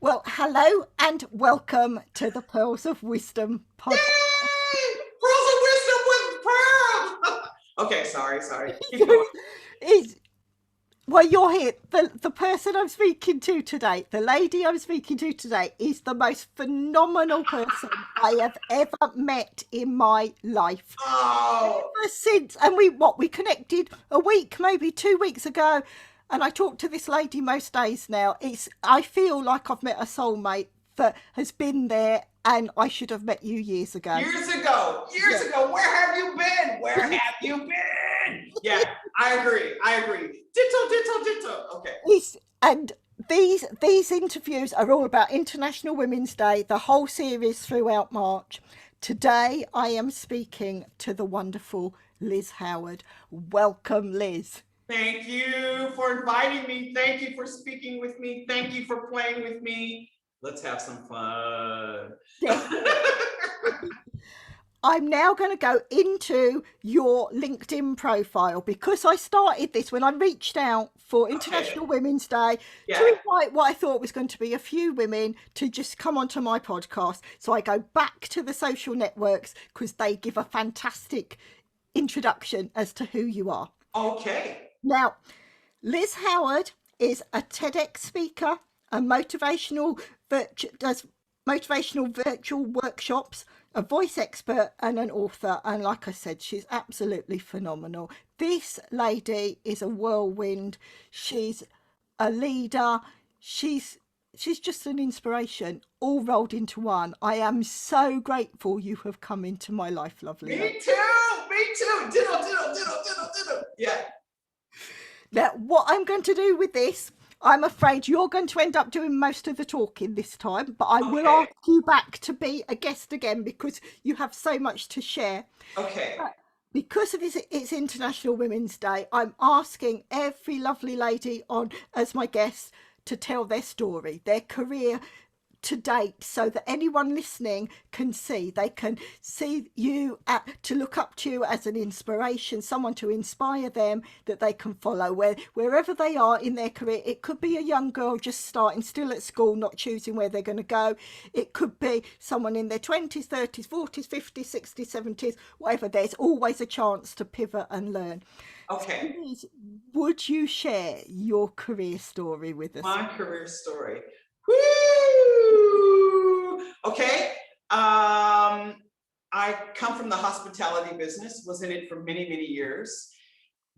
Well, hello and welcome to the Pearls of Wisdom podcast. Yay! Pearls of wisdom with pearls. Okay, sorry. Keep going. It's, well, you're here. The person I'm speaking to today, the lady I'm speaking to today, is the most phenomenal person I have ever met in my life. Oh, Ever since, and we connected a week, maybe 2 weeks ago, and I talk to this lady most days now. I feel like I've met a soulmate that has been there, and I should have met you years ago. years ago, Yeah. where have you been? Where have you been? Yeah, I agree. Ditto. Okay. And these interviews are all about International Women's Day, the whole series throughout March. Today I am speaking to the wonderful Liz Howard. Welcome, Liz. Thank you for inviting me. Thank you for speaking with me. Thank you for playing with me. Let's have some fun. Definitely. I'm now going to go into your LinkedIn profile because I started this when I reached out for Okay. International Women's Day Yeah. to invite what I thought was going to be a few women to just come onto my podcast. So I go back to the social networks because they give a fantastic introduction as to who you are. Okay. Now, Liz Howard is a TEDx speaker, a does motivational virtual workshops, a voice expert, and an author. And like I said, she's absolutely phenomenal. This lady is a whirlwind. She's a leader. She's just an inspiration, all rolled into one. I am so grateful you have come into my life, lovely lady. Me too. Me too. Ditto. Yeah. Now, what I'm going to do with this, I'm afraid you're going to end up doing most of the talking this time, but I will Okay. ask you back to be a guest again because you have so much to share. Okay. But because of it's International Women's Day, I'm asking every lovely lady on as my guest to tell their story, their career to date, so that anyone listening can see, they can see you to look up to you as an inspiration, someone to inspire them that they can follow wherever they are in their career. It could be a young girl just starting, still at school, not choosing where they're going to go. It could be someone in their 20s, 30s, 40s, 50s, 60s, 70s, whatever. There's always a chance to pivot and learn. So Okay. Liz, would you share your career story with us? My career story. Woo! Okay. I come from the hospitality business, was in it for many years.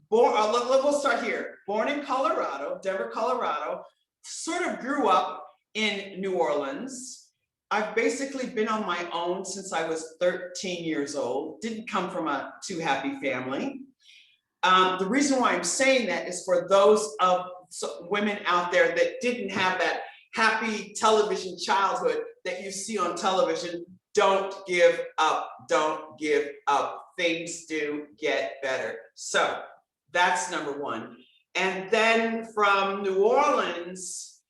We'll start here. Born in Colorado, Denver, Colorado, sort of grew up in New Orleans. I've basically been on my own since I was 13 years old. Didn't come from a too happy family. The reason why I'm saying that is for those of women out there that didn't have that happy television childhood that you see on television. Don't give up. Don't give up. Things do get better. So that's number one. And then from New Orleans,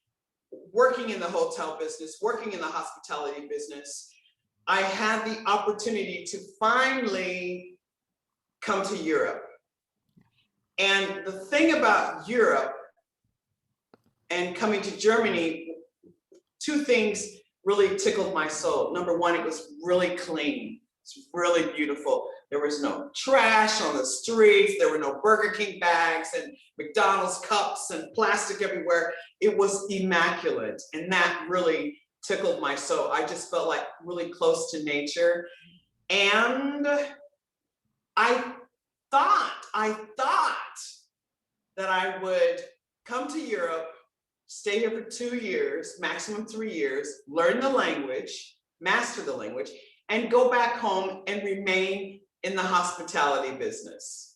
working in the hotel business, working in the hospitality business, I had the opportunity to finally come to Europe. And the thing about Europe and coming to Germany, two things really tickled my soul. Number one, it was really clean. It's really beautiful. There was no trash on the streets. There were no Burger King bags and McDonald's cups and plastic everywhere. It was immaculate. And that really tickled my soul. I just felt like really close to nature. And I thought that I would come to Europe, stay here for 2 years, maximum 3 years, learn the language, master the language, and go back home and remain in the hospitality business.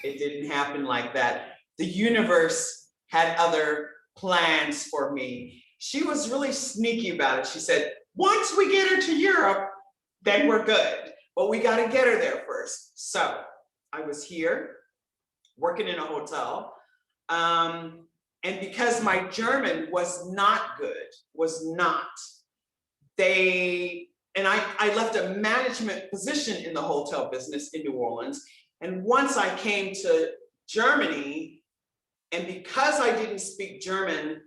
It didn't happen like that. The universe had other plans for me. She was really sneaky about it. She said, once we get her to Europe, then we're good. But we got to get her there first. So I was here working in a hotel. And because my German was not good, I left a management position in the hotel business in New Orleans. And once I came to Germany, and because I didn't speak German,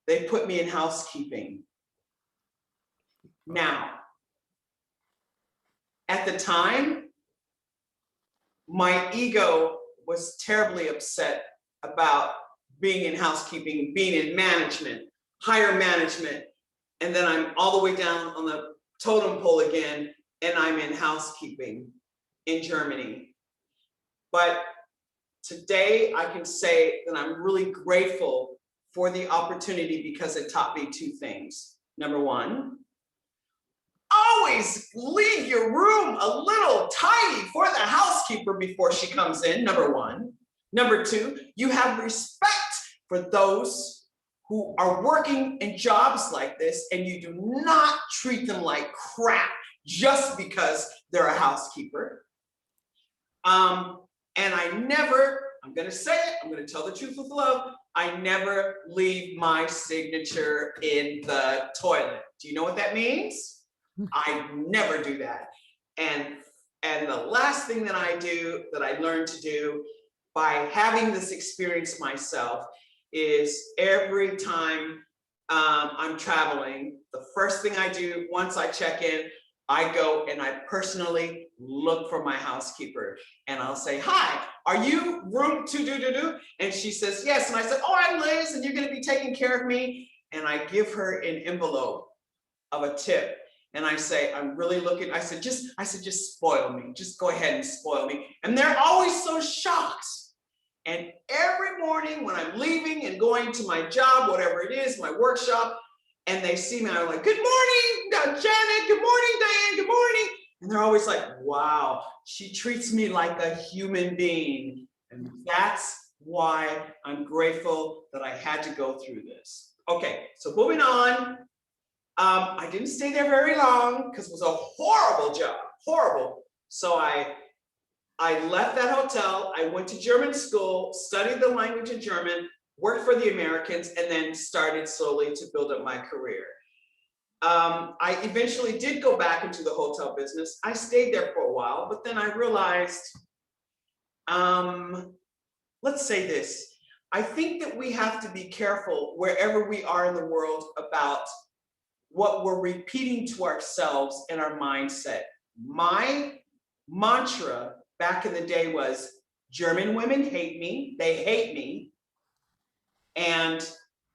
they put me in housekeeping. Now, at the time, my ego was terribly upset about being in housekeeping, being in management, higher management, and then I'm all the way down on the totem pole again, and I'm in housekeeping in Germany. But today I can say that I'm really grateful for the opportunity because it taught me two things. Number one, always leave your room a little tidy for the housekeeper before she comes in, number one. Number two, you have respect for those who are working in jobs like this, and you do not treat them like crap just because they're a housekeeper. And I never, I'm gonna say it, I'm gonna tell the truth with love, I never leave my signature in the toilet. Do you know what that means? I never do that. And the last thing that I do, that I learned to do by having this experience myself, is every time I'm traveling, the first thing I do once I check in, I go and I personally look for my housekeeper, and I'll say, "Hi, are you room 222?" And she says, "Yes." And I said, "Oh, I'm Liz, and you're going to be taking care of me." And I give her an envelope of a tip, and I say, "I'm really looking." I said, just spoil me. Just go ahead and spoil me. And they're always so shocked. And every morning when I'm leaving and going to my job, whatever it is, my workshop, and they see me, I'm like, "Good morning, Janet. Good morning, Diane. Good morning." And they're always like, "Wow, she treats me like a human being." And that's why I'm grateful that I had to go through this. Okay, so moving on. I didn't stay there very long because it was a horrible job, horrible. So I left that hotel. I went to German school, studied the language of German, worked for the Americans, and then started slowly to build up my career. I eventually did go back into the hotel business. I stayed there for a while, but then I realized, let's say this. I think that we have to be careful wherever we are in the world about what we're repeating to ourselves in our mindset. My mantra back in the day was, German women hate me, they hate me. And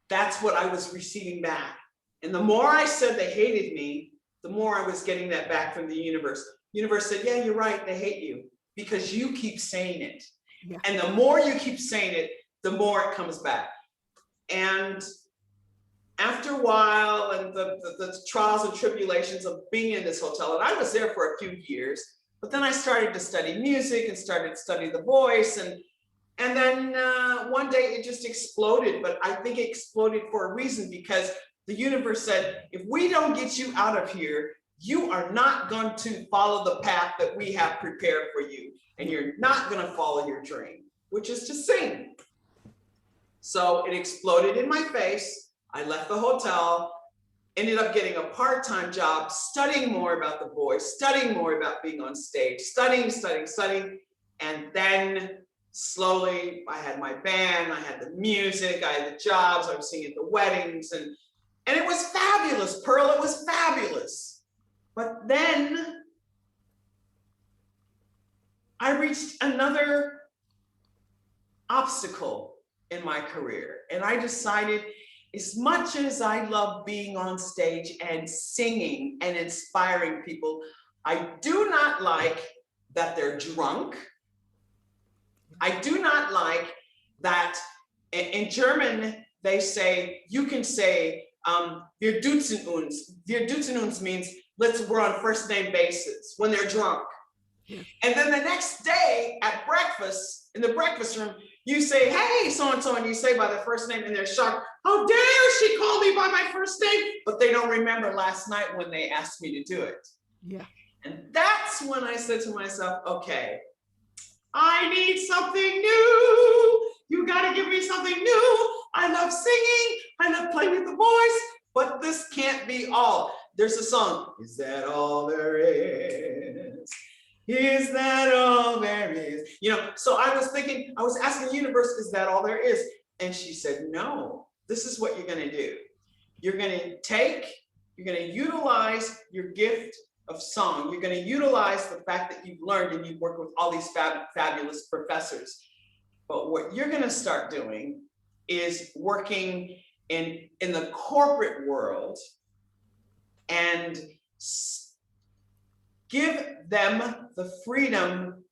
that's what I was receiving back. And the more I said they hated me, the more I was getting that back from the universe. The universe said, "Yeah, you're right, they hate you because you keep saying it." Yeah. And the more you keep saying it, the more it comes back. And after a while, and the trials and tribulations of being in this hotel, and I was there for a few years, but then I started to study music and started to study the voice, and then one day it just exploded. But I think it exploded for a reason, because the universe said, if we don't get you out of here, you are not going to follow the path that we have prepared for you, and you're not going to follow your dream, which is to sing. So it exploded in my face. I left the hotel, ended up getting a part-time job, studying more about the voice, studying more about being on stage, studying. And then slowly I had my band, I had the music, I had the jobs, I was singing at the weddings, and it was fabulous, Pearl, it was fabulous. But then I reached another obstacle in my career, and I decided, as much as I love being on stage and singing and inspiring people, I do not like that they're drunk. I do not like that in German, they say, you can say, wir duzen uns. Wir duzen uns means we're on first name basis when they're drunk. Yeah. And then the next day at breakfast, in the breakfast room, you say, "Hey, so-and-so," and you say by their first name, and they're shocked. "How dare she call me by my first name?" But they don't remember last night when they asked me to do it. Yeah. And that's when I said to myself, okay, I need something new. You got to give me something new. I love singing. I love playing with the voice, but this can't be all. There's a song, "Is that all there is? Is that all there is?" You know, so I was thinking, I was asking the universe, is that all there is? And she said, no, this is what you're going to do. You're going to utilize your gift of song. You're going to utilize the fact that you've learned and you've worked with all these fabulous professors. But what you're going to start doing is working in the corporate world and give them the freedom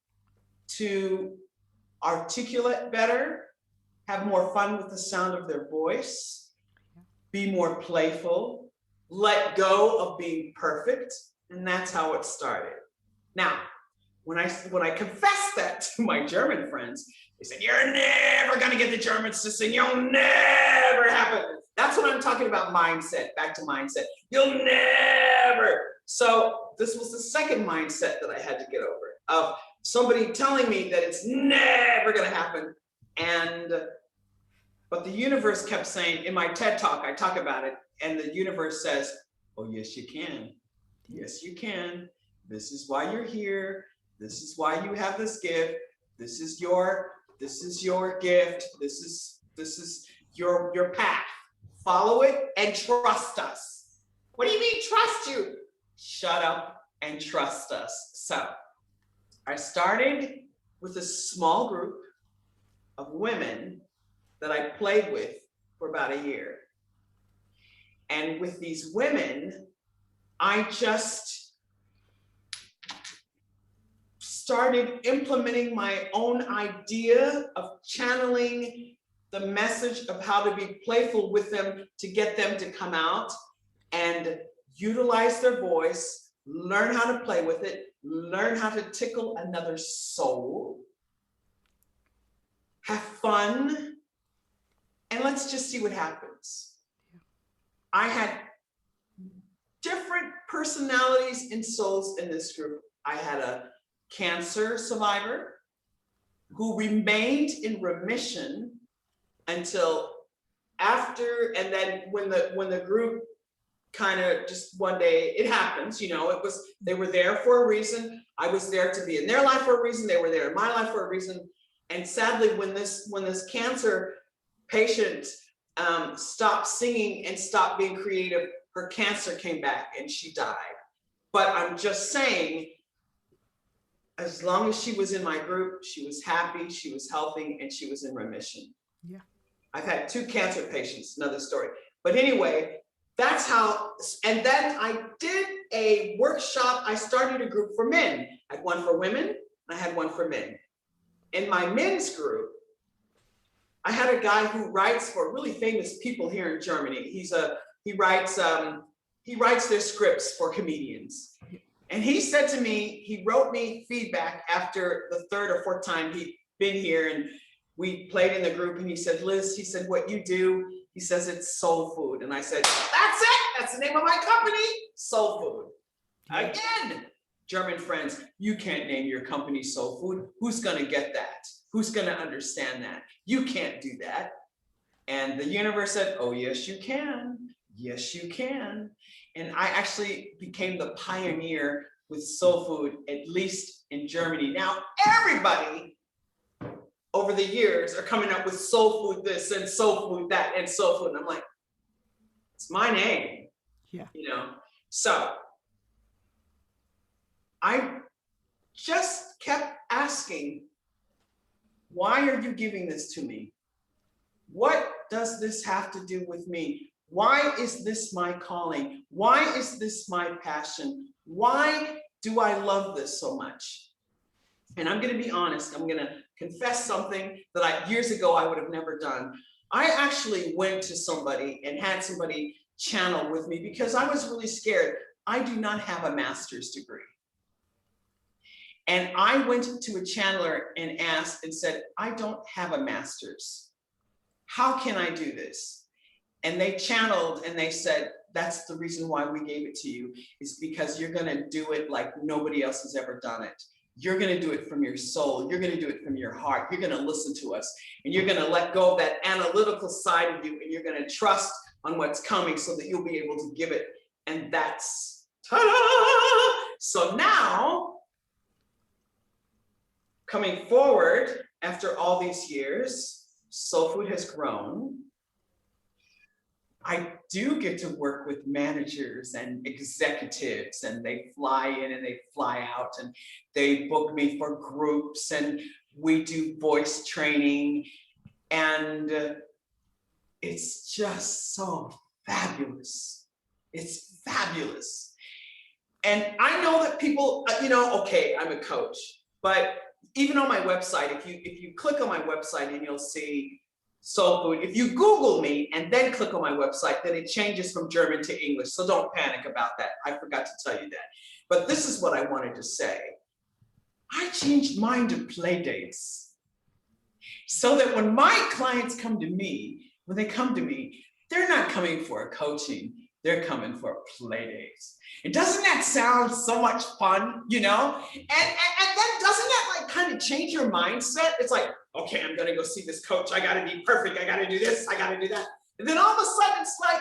to articulate better, have more fun with the sound of their voice, be more playful, let go of being perfect. And that's how it started. Now, when I confessed that to my German friends, they said, you're never gonna get the Germans to sing, you'll never happen. That's what I'm talking about, mindset, back to mindset. You'll never. So this was the second mindset that I had to get over, of somebody telling me that it's never gonna happen. But the universe kept saying, in my TED Talk, I talk about it, and the universe says, oh, yes, you can. Yes, you can. This is why you're here. This is why you have this gift. This is your gift. This is your path. Follow it and trust us. What do you mean trust you? Shut up and trust us. So I started with a small group of women that I played with for about a year. And with these women, I just started implementing my own idea of channeling the message of how to be playful with them to get them to come out and utilize their voice, learn how to play with it, learn how to tickle another soul, have fun, and let's just see what happens. I had different personalities and souls in this group. I had a cancer survivor who remained in remission until after, and then when the group kind of just one day, it happens, you know, they were there for a reason. I was there to be in their life for a reason. They were there in my life for a reason. And sadly, when this cancer patient stopped singing and stopped being creative, her cancer came back and she died. But I'm just saying, as long as she was in my group, she was happy, she was healthy, and she was in remission. Yeah. I've had 2 cancer patients, another story. But anyway, that's how, and then I did a workshop. I started a group for men. I had one for women, and I had one for men. In my men's group, I had a guy who writes for really famous people here in Germany. He writes their scripts for comedians. And he said to me, he wrote me feedback after the 3rd or 4th time he'd been here, and we played in the group, and he said, Liz, he said, what you do, he says, it's soul food. And I said, that's it, that's the name of my company, Soul Food. Again, German friends, you can't name your company Soul Food. Who's gonna get that? Who's gonna understand that? You can't do that. And the universe said, oh, yes, you can. Yes, you can. And I actually became the pioneer with soul food, at least in Germany. Now, everybody over the years are coming up with soul food this and soul food that and soul food. And I'm like, it's my name. Yeah. You know? So I just kept asking, why are you giving this to me? What does this have to do with me? Why is this my calling? Why is this my passion? Why do I love this so much? And I'm going to be honest, I'm going to confess something that years ago I would have never done. I actually went to somebody and had somebody channel with me because I was really scared. I do not have a master's degree. And I went to a channeler and asked and said, I don't have a master's. How can I do this? And they channeled and they said, that's the reason why we gave it to you, is because you're going to do it like nobody else has ever done it. You're going to do it from your soul. You're going to do it from your heart. You're going to listen to us, and you're going to let go of that analytical side of you, and you're going to trust on what's coming so that you'll be able to give it. And that's ta-da! So now, coming forward after all these years, Soul Food has grown. I do get to work with managers and executives, and they fly in and they fly out, and they book me for groups, and we do voice training, and it's just so fabulous. It's fabulous. And I know that people, okay, I'm a coach, but even on my website, if you click on my website and you'll see soul food, if you Google me and then click on my website, then it changes from German to English. So don't panic about that. I forgot to tell you that. But this is what I wanted to say. I changed mine to play dates so that when my clients come to me, they're not coming for a coaching, they're coming for a play dates. And doesn't that sound so much fun, And then doesn't that like kind of change your mindset? It's like, okay, I'm gonna go see this coach. I gotta be perfect. I gotta do this. I gotta do that. And then all of a sudden it's like,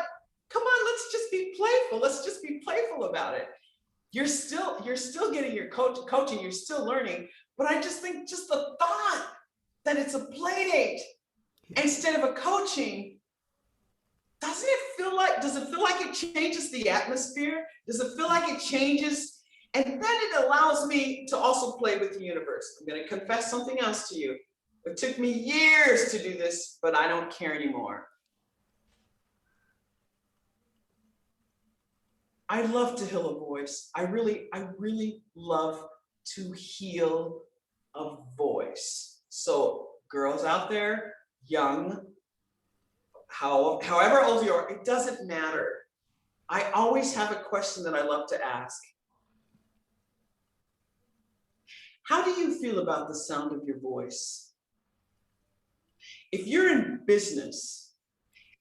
come on, let's just be playful. Let's just be playful about it. You're still getting your coaching. You're still learning. But I just think just the thought that it's a play date instead of a coaching, does it feel like it changes the atmosphere? Does it feel like it changes? And then it allows me to also play with the universe. I'm going to confess something else to you. It took me years to do this, but I don't care anymore. I love to heal a voice. I really love to heal a voice. So girls out there, young, however old you are, it doesn't matter. I always have a question that I love to ask. How do you feel about the sound of your voice? If you're in business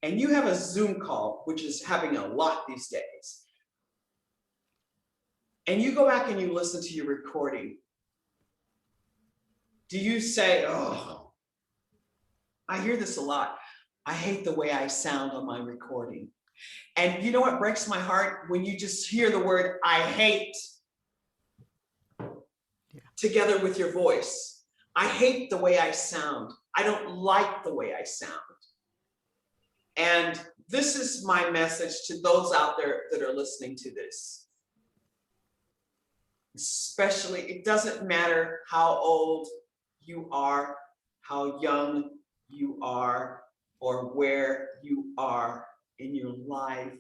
and you have a Zoom call, which is happening a lot these days, and you go back and you listen to your recording, do you say, oh, I hear this a lot. I hate the way I sound on my recording. And you know what breaks my heart? When you just hear the word, I hate, together with your voice. I hate the way I sound. I don't like the way I sound. And this is my message to those out there that are listening to this. Especially, it doesn't matter how old you are, how young you are, or where you are in your life.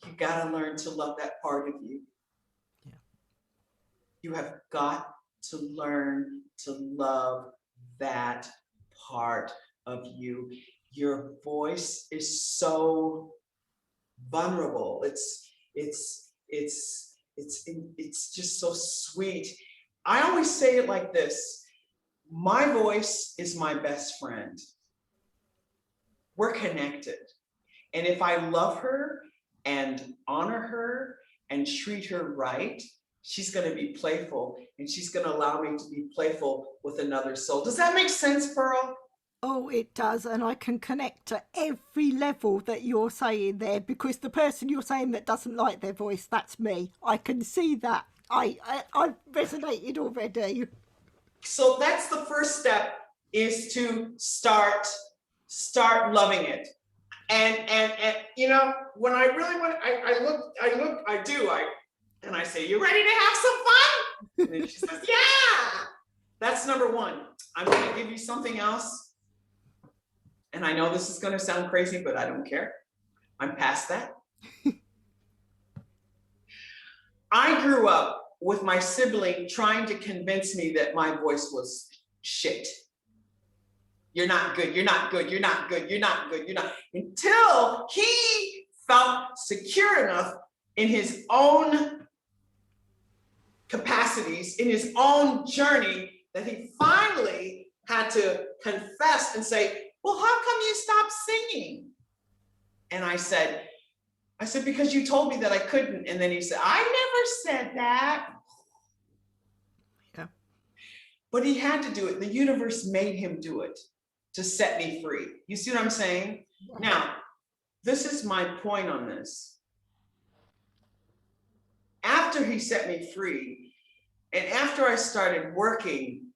You gotta learn to love that part of you. Yeah. You have got to learn to love that part of you. Your voice is so vulnerable. It's just so sweet. I always say it like this. My voice is my best friend. We're connected. And if I love her and honor her and treat her right, she's going to be playful, and she's going to allow me to be playful with another soul. Does that make sense, Pearl? Oh, it does. And I can connect to every level that you're saying there, because the person you're saying that doesn't like their voice, that's me. I can see that. I've resonated already. So that's the first step, is to start loving it. And when I really want, and I say, you ready to have some fun? And then she says, yeah. That's number one. I'm going to give you something else. And I know this is going to sound crazy, but I don't care. I'm past that. I grew up with my sibling trying to convince me that my voice was shit. You're not good, you're not good, you're not good, you're not good, you're not. Until he felt secure enough in his own capacities, in his own journey, that he finally had to confess and say, well, how come you stopped singing? And I said, because you told me that I couldn't. And then he said, I never said that. Yeah. But he had to do it. The universe made him do it to set me free. You see what I'm saying? Yeah. Now, this is my point on this. After he set me free, and after I started working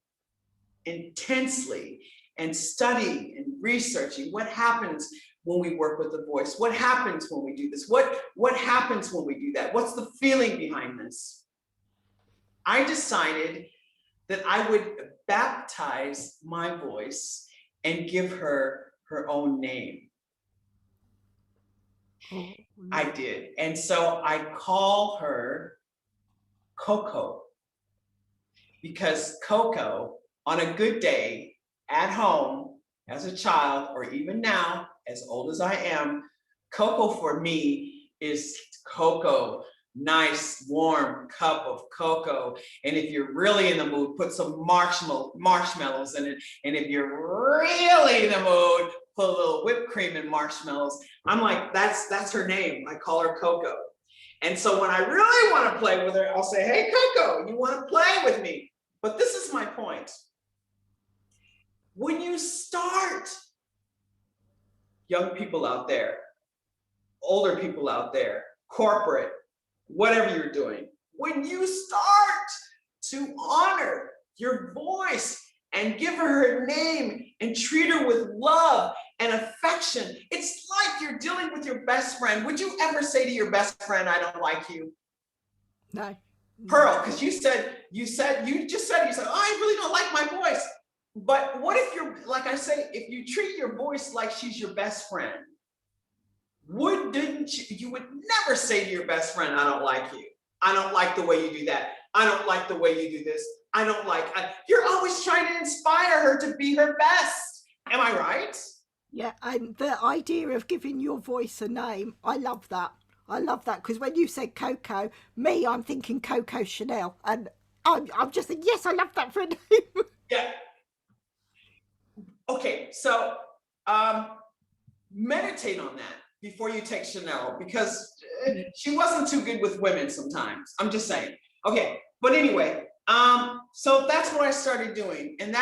intensely and studying and researching what happens when we work with the voice? What happens when we do this? What happens when we do that? What's the feeling behind this? I decided that I would baptize my voice and give her her own name. Oh, I did. And so I call her Coco, because Coco, on a good day at home as a child, or even now, as old as I am, Coco for me is cocoa, nice warm cup of cocoa. And if you're really in the mood, put some marshmallows in it. And if you're really in the mood, put a little whipped cream and marshmallows. I'm like, that's her name. I call her Coco. And so when I really want to play with her, I'll say, hey, Coco, you want to play with me? But this is my point. When you start, young people out there, older people out there, corporate, whatever you're doing, when you start to honor your voice and give her her name and treat her with love and affection, it's like you're dealing with your best friend. Would you ever say to your best friend, I don't like you? no. Pearl, because you just said, oh, I really don't like my voice. But what if you're, like I say, if you treat your voice like she's your best friend, you would never say to your best friend, I don't like you. I don't like the way you do that. I don't like the way you do this. You're always trying to inspire her to be her best. Am I right? Yeah, and the idea of giving your voice a name, I love that. I love that, because when you said Coco, I'm thinking Coco Chanel, and I'm just thinking, yes, I love that for a name. Yeah. Okay, so meditate on that before you take Chanel, because she wasn't too good with women sometimes. I'm just saying. Okay, but anyway, so that's what I started doing, and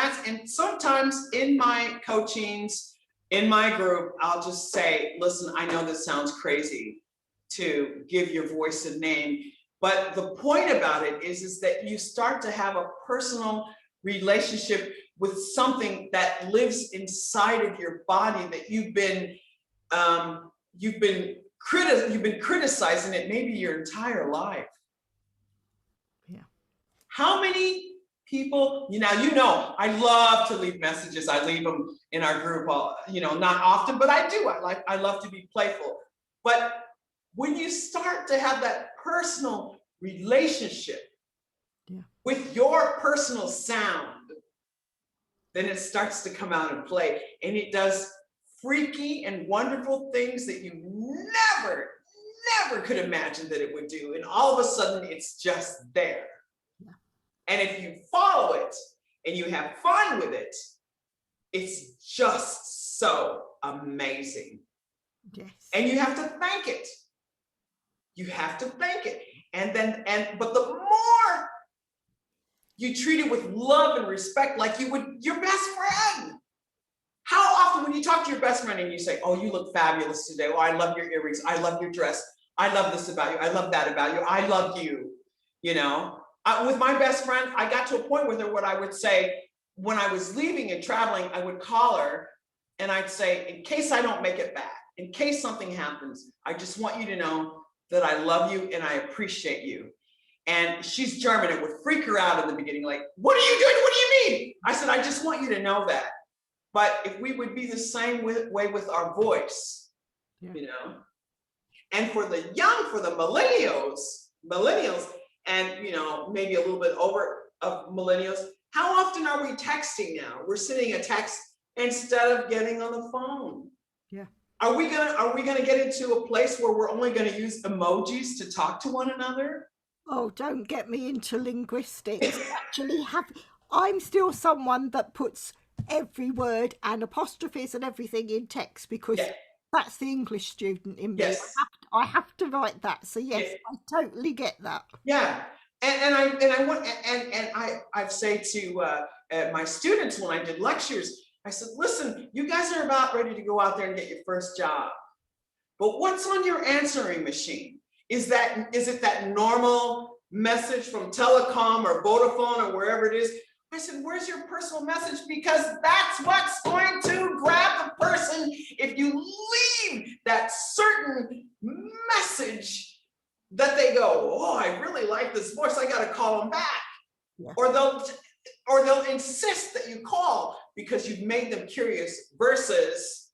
sometimes in my coachings, in my group, I'll just say, listen, I know this sounds crazy to give your voice a name, but the point about it is that you start to have a personal relationship with something that lives inside of your body that you've been criticizing it maybe your entire life. Yeah. How many people, I love to leave messages. I leave them in our group, not often, but I do. I love to be playful. But when you start to have that personal relationship with your personal sound, then it starts to come out and play, and it does freaky and wonderful things that you never could imagine that it would do. And all of a sudden it's just there. Yeah. And if you follow it and you have fun with it, it's just so amazing. Yes. And you have to thank it. You have to thank it. But the more you treat it with love and respect, like you would your best friend. How often when you talk to your best friend and you say, oh, you look fabulous today. Oh, I love your earrings. I love your dress. I love this about you. I love that about you. I love you. With my best friend, I got to a point with her what I would say when I was leaving and traveling, I would call her and I'd say, in case I don't make it back, in case something happens, I just want you to know that I love you and I appreciate you. And she's German. It would freak her out in the beginning. Like, what are you doing? What do you mean? I said, I just want you to know that. But if we would be the same way with our voice, and for the millennials, and maybe a little bit over of millennials, how often are we texting now? We're sending a text instead of getting on the phone. Yeah. Are we gonna get into a place where we're only gonna use emojis to talk to one another? Oh, don't get me into linguistics. I'm still someone that puts every word and apostrophes and everything in text, because that's the English student in me. Yes. I have to write that. So yes, I totally get that. Yeah. I say to my students when I did lectures, I said, listen, you guys are about ready to go out there and get your first job. But what's on your answering machine? Is it that normal message from Telecom or Vodafone or wherever it is? I said, where's your personal message? Because that's what's going to grab the person if you leave that certain message that they go, oh, I really like this voice, I gotta call them back. Yeah. Or they'll insist that you call because you've made them curious, versus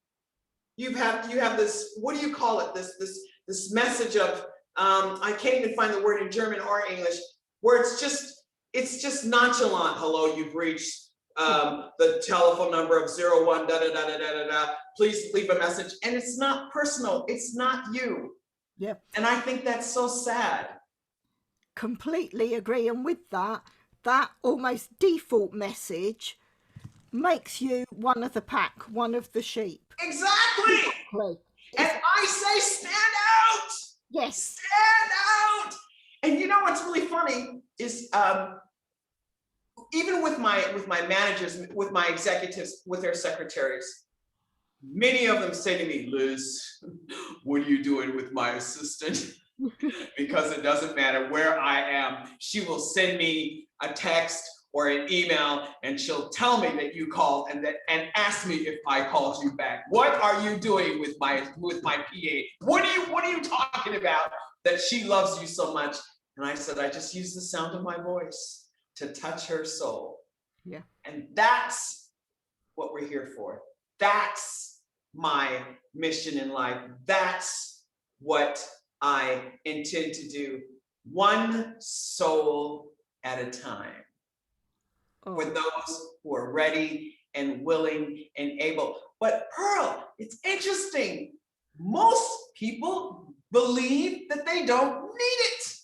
you have this, what do you call it? This message of, I can't even find the word in German or English, where it's just nonchalant. Hello, you've reached the telephone number of 01 da da da da da da. Please leave a message. And it's not personal. It's not you. Yeah. And I think that's so sad. Completely agree. And with that almost default message makes you one of the pack, one of the sheep. Exactly. And I say, stand out. Yes. Stand out. And you know what's really funny is even with my managers, with my executives, with their secretaries, many of them say to me, Liz, what are you doing with my assistant? Because it doesn't matter where I am, she will send me a text or an email and she'll tell me that you called and ask me if I called you back. What are you doing with my PA? What are you talking about that she loves you so much? And I said, I just use the sound of my voice to touch her soul. Yeah. And that's what we're here for. That's my mission in life. That's what I intend to do, one soul at a time. Oh. For those who are ready and willing and able. But Pearl, it's interesting. Most people believe that they don't need it.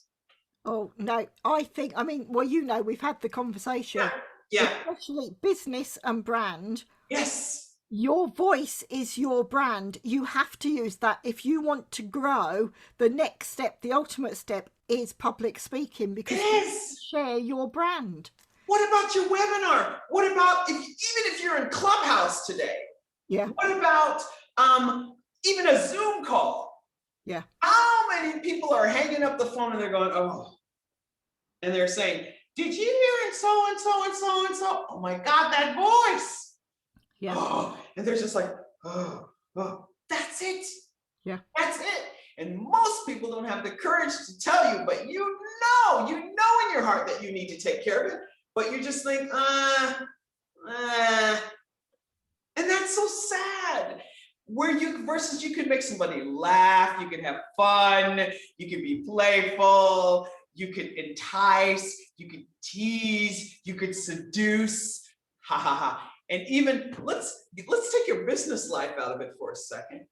Oh, no, I mean, well, you know, we've had the conversation. Yeah. Especially business and brand. Yes. Your voice is your brand. You have to use that if you want to grow. The next step, the ultimate step, is public speaking, because you share your brand. What about your webinar? What about even if you're in Clubhouse today? Yeah. What about even a Zoom call? Yeah. How many people are hanging up the phone and they're going, oh, and they're saying, did you hear it so and so and so and so? Oh my God, that voice. Yeah. Oh, and they're just like, oh, that's it. Yeah. That's it. And most people don't have the courage to tell you, but you know in your heart that you need to take care of it, but you just think, and that's so sad. Versus you could make somebody laugh, you could have fun, you could be playful, you could entice, you could tease, you could seduce, ha ha ha. And even let's take your business life out of it for a second.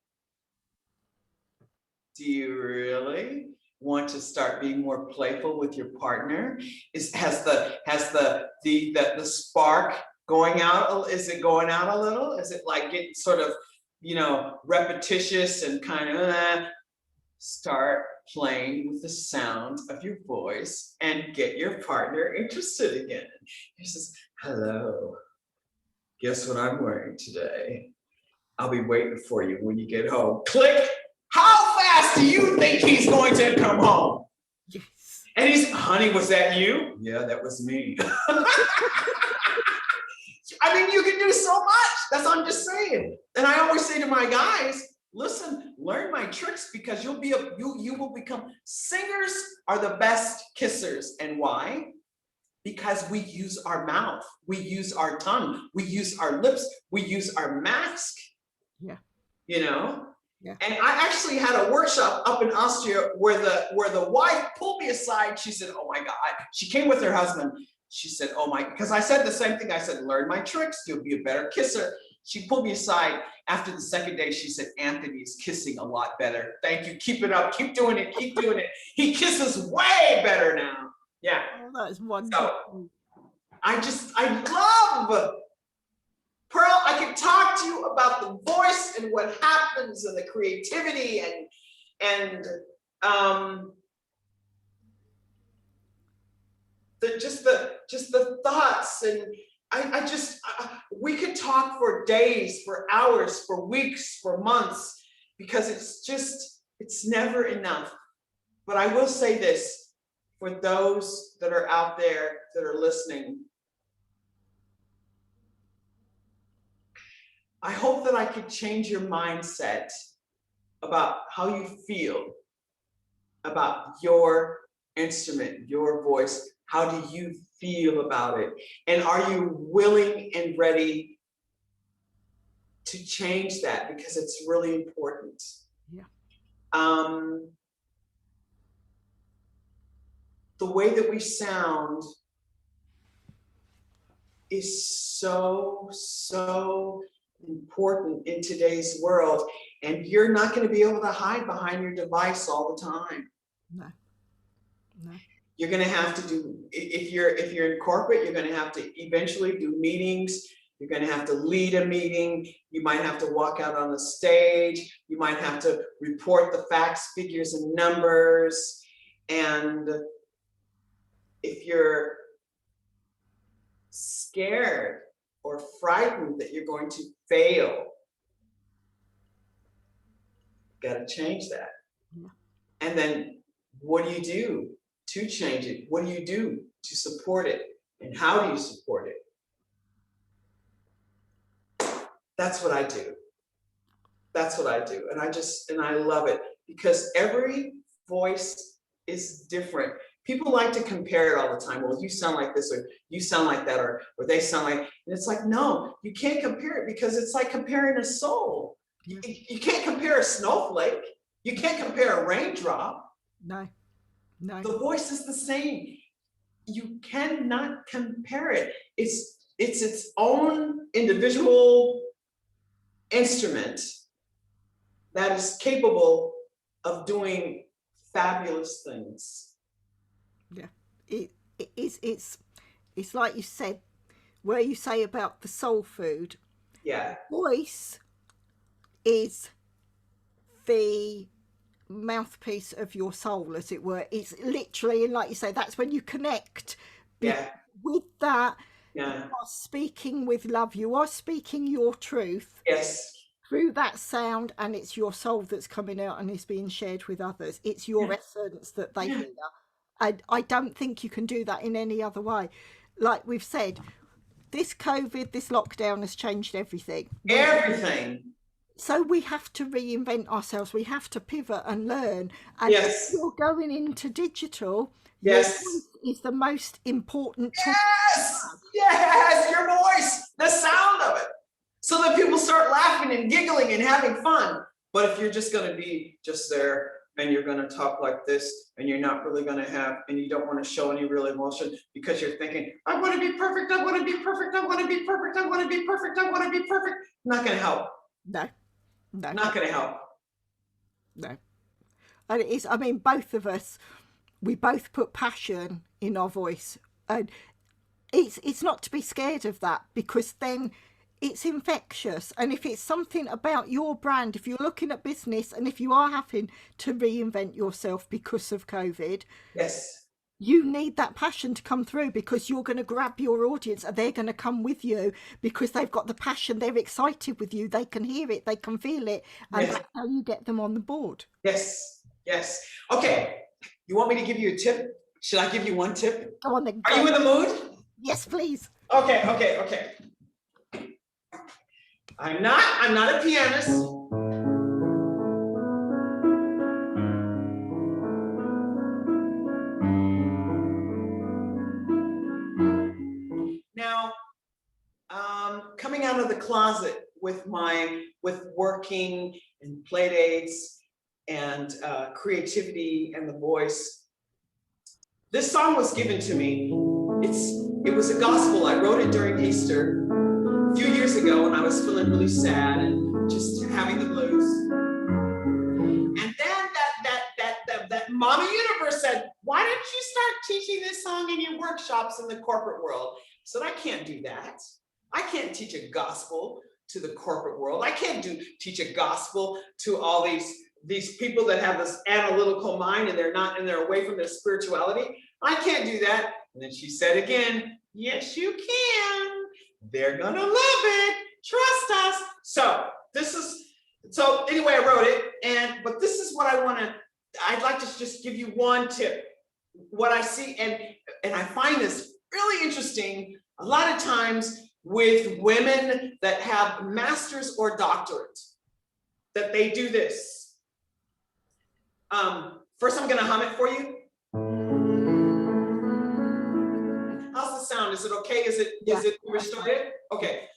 Do you really want to start being more playful with your partner? Has the spark going out? Is it going out a little? Is it like getting sort of, repetitious and kind of start playing with the sound of your voice and get your partner interested again. He says, hello, guess what I'm wearing today? I'll be waiting for you when you get home. Click. How fast do you think he's going to come home? Yes. And he's, honey, was that you? Yeah, that was me. I mean, you can do so much. That's what I'm just saying. And I always say to my guys, listen, learn my tricks, because you will become, singers are the best kissers. And why? Because we use our mouth, we use our tongue, we use our lips, we use our mask. Yeah. Yeah. And I actually had a workshop up in Austria where the wife pulled me aside. She said, oh my God, she came with her husband. She said, oh my, because I said the same thing. I said, learn my tricks, you'll be a better kisser. She pulled me aside after the second day. She said, Anthony's kissing a lot better. Thank you. Keep it up. Keep doing it. Keep doing it. He kisses way better now. Yeah. Oh, that is wonderful. So I love, Pearl, I can talk to you about the voice and what happens and the creativity and the thoughts, and we could talk for days, for hours, for weeks, for months, because it's never enough. But I will say this, for those that are out there that are listening, I hope that I could change your mindset about how you feel about your instrument, your voice. How do you feel about it? And are you willing and ready to change that? Because it's really important. Yeah. The way that we sound is so, so important in today's world. And you're not going to be able to hide behind your device all the time. No. No. You're going to have to do, if you're in corporate, you're going to have to eventually do meetings. You're going to have to lead a meeting. You might have to walk out on the stage. You might have to report the facts, figures, and numbers. And if you're scared or frightened that you're going to fail, you got to change that. Yeah. And then what do you do to change it? What do you do to support it? And how do you support it? That's what I do. That's what I do. And I love it because every voice is different. People like to compare it all the time. Well, you sound like this, or you sound like that, or they sound like, and it's like, no, you can't compare it because it's like comparing a soul. Yeah. You can't compare a snowflake. You can't compare a raindrop. No. No. The voice is the same. You cannot compare it. It's its own individual instrument that is capable of doing fabulous things. Yeah, it's like you said, where you say about the soul food. Yeah. Voice is the mouthpiece of your soul, as it were. It's literally, and like you say, that's when you connect. Yeah. With that. Yeah. You are speaking with love. You are speaking your truth. Yes. Through that sound, and it's your soul that's coming out and is being shared with others. It's your essence that they hear. And I don't think you can do that in any other way. Like we've said, this COVID, this lockdown has changed everything. Everything. So we have to reinvent ourselves. We have to pivot and learn. And yes. if you're going into digital, yes. your voice is the most important tool. Yes. Yes. Your voice, the sound of it. So that people start laughing and giggling and having fun. But if you're just going to be just there and you're going to talk like this and you're not really going to have, and you don't want to show any real emotion because you're thinking, I want to be perfect, I want to be perfect, I want to be perfect, I want to be perfect, I want to be perfect. Not going to help. No. No. Not going to help. No. And it is, I mean, both of us, we both put passion in our voice. And it's not to be scared of that, because then it's infectious. And if it's something about your brand, if you're looking at business and if you are having to reinvent yourself because of COVID, yes, you need that passion to come through, because you're going to grab your audience and they're going to come with you because they've got the passion. They're excited with you. They can hear it. They can feel it. And yes. that's how you get them on the board. Yes. Yes. Okay. You want me to give you a tip? Should I give you one tip? Go on then. Go. Are you in the mood? Yes, please. Okay. I'm not a pianist. Now, coming out of the closet with working and play dates and creativity and the voice, this song was given to me. It was a gospel. I wrote it during Easter a few years ago when I was feeling really sad and just having the blues. And then that Mama Universe said, why don't you start teaching this song in your workshops in the corporate world? I said, I can't do that. I can't teach a gospel to the corporate world. I can't teach a gospel to all these people that have this analytical mind and they're away from their spirituality. I can't do that. And then she said again, yes, you can. They're gonna love it. Trust us. So anyway, I wrote it, but this is what I'd like to just give you one tip. What I see, and I find this really interesting. A lot of times with women that have masters or doctorate, that they do this. First, I'm gonna hum it for you. How's the sound? Is it okay? Is it restored? Okay.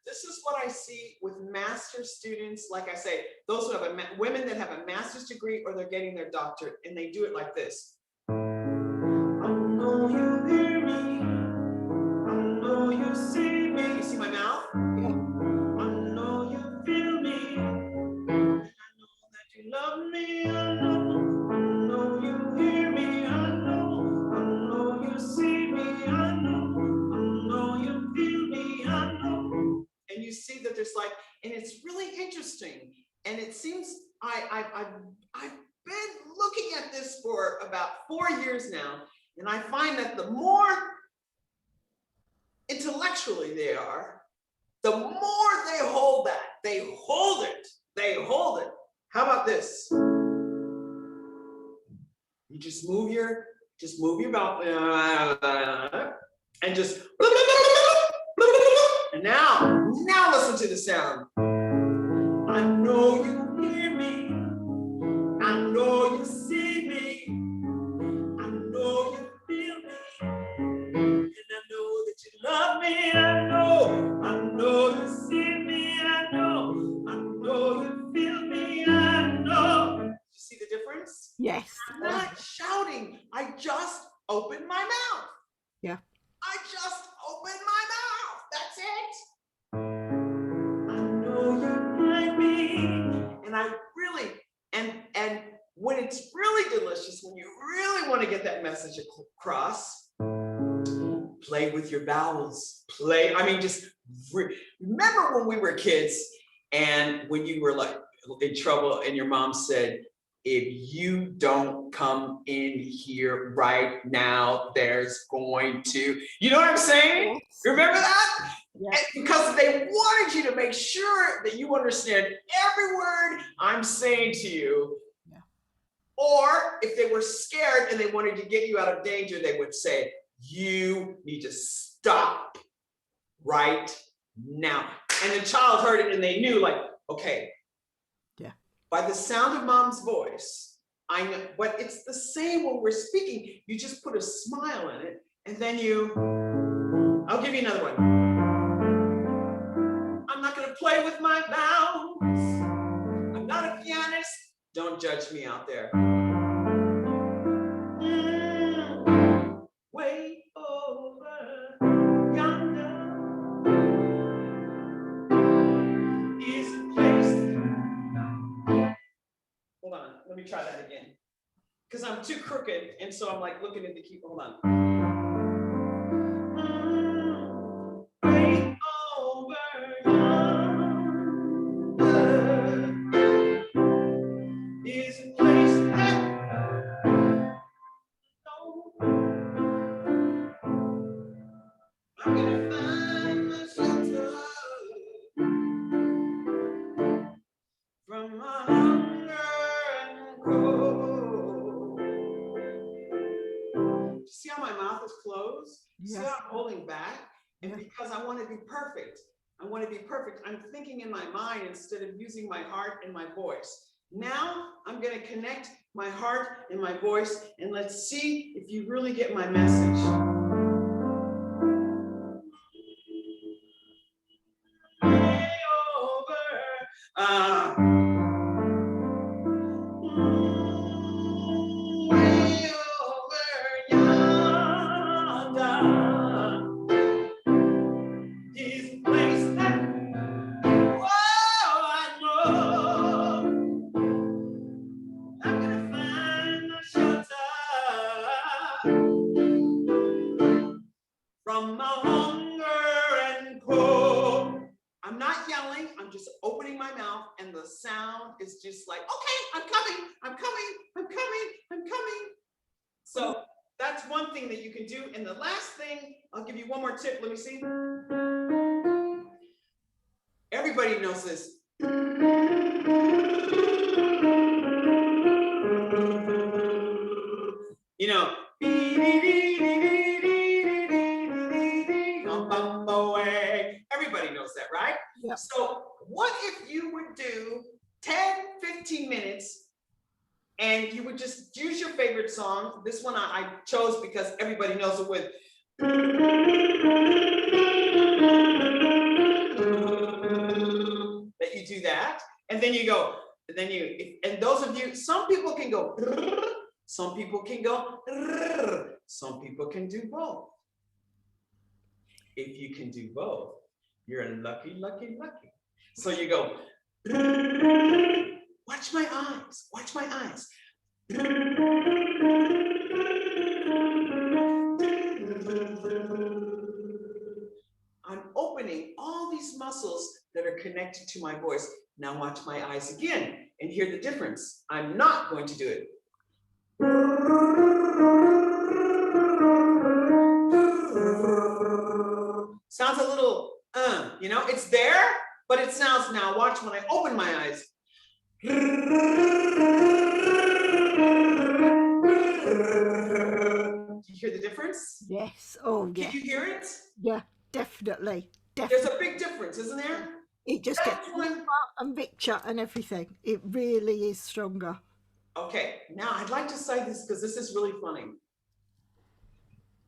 This is what I see with master students. Like I say, those who have women that have a master's degree or they're getting their doctorate, and they do it like this. I know you hear me. I know you see me. You see my mouth? Yeah. I know you feel me. And I know that you love me. I know you hear me. I know you see me. I know you feel me. I know. And you see that there's like, and it's really interesting. And it seems I've been looking at this for about 4 years now, and I find that the more intellectually they are, the more they hold that. They hold it. They hold it. How about this? You just move your mouth and just. And now listen to the sound. I know you hear me. I know you see me. I know you feel me. And I know that you love me. I know you see me. I know you feel me. I know. You see the difference? Yes. I'm not shouting. I just open my mouth. Yeah. I just open my mouth. That's it. I know you like me. And I really, and when it's really delicious, when you really want to get that message across, play with your vowels. Just remember when we were kids and when you were like in trouble and your mom said, if you don't come in here right now, there's going to, you know what I'm saying? Yes. Remember that? Yeah. Because they wanted you to make sure that you understand every word I'm saying to you. Yeah. Or if they were scared and they wanted to get you out of danger, they would say, you need to stop right now. And the child heard it and they knew, like, okay. Yeah. By the sound of mom's voice, I know, but it's the same when we're speaking. You just put a smile in it, and then I'll give you another one. I'm not gonna play with my vowels. I'm not a pianist. Don't judge me out there. Way over yonder is a place. Hold on, let me try that again. Because I'm too crooked, and so I'm like looking at the key. Hold on. Way over yonder is a place that I'm gonna find my shelter from my hunger and cold. See how my mouth is closed? Yes. See how I'm holding back? And Yeah. because I want to be perfect. I want to be perfect. I'm thinking in my mind instead of using my heart and my voice. Now I'm going to connect my heart and my voice, and let's see if you really get my message. Way over, way over yonder is a place that, whoa, I know I'm gonna find a shelter from my hunger and cold. I'm not yelling, I'm just opening my mouth, and the sound is just like, okay, I'm coming, I'm coming, I'm coming, I'm coming. So that's one thing that you can do. And the last thing, I'll give you one more tip. Let me see. Everybody knows this. Yep. So what if you would do 10, 15 minutes and you would just use your favorite song. This one I chose because everybody knows it with. That you do that, and then you go, and then and those of you, some people can go, some people can go, some people can do both. If you can do both, you're lucky, lucky, lucky. So you go, watch my eyes, watch my eyes. I'm opening all these muscles that are connected to my voice. Now watch my eyes again and hear the difference. I'm not going to do it. Sounds a little, you know, it's there, but it sounds, now watch when I open my eyes. Do you hear the difference? Yes. Oh, yeah. Can you hear it? Yeah, definitely. There's a big difference, isn't there? It just gets That's when, deeper and richer and everything. It really is stronger. okay, now I'd like to say this because this is really funny.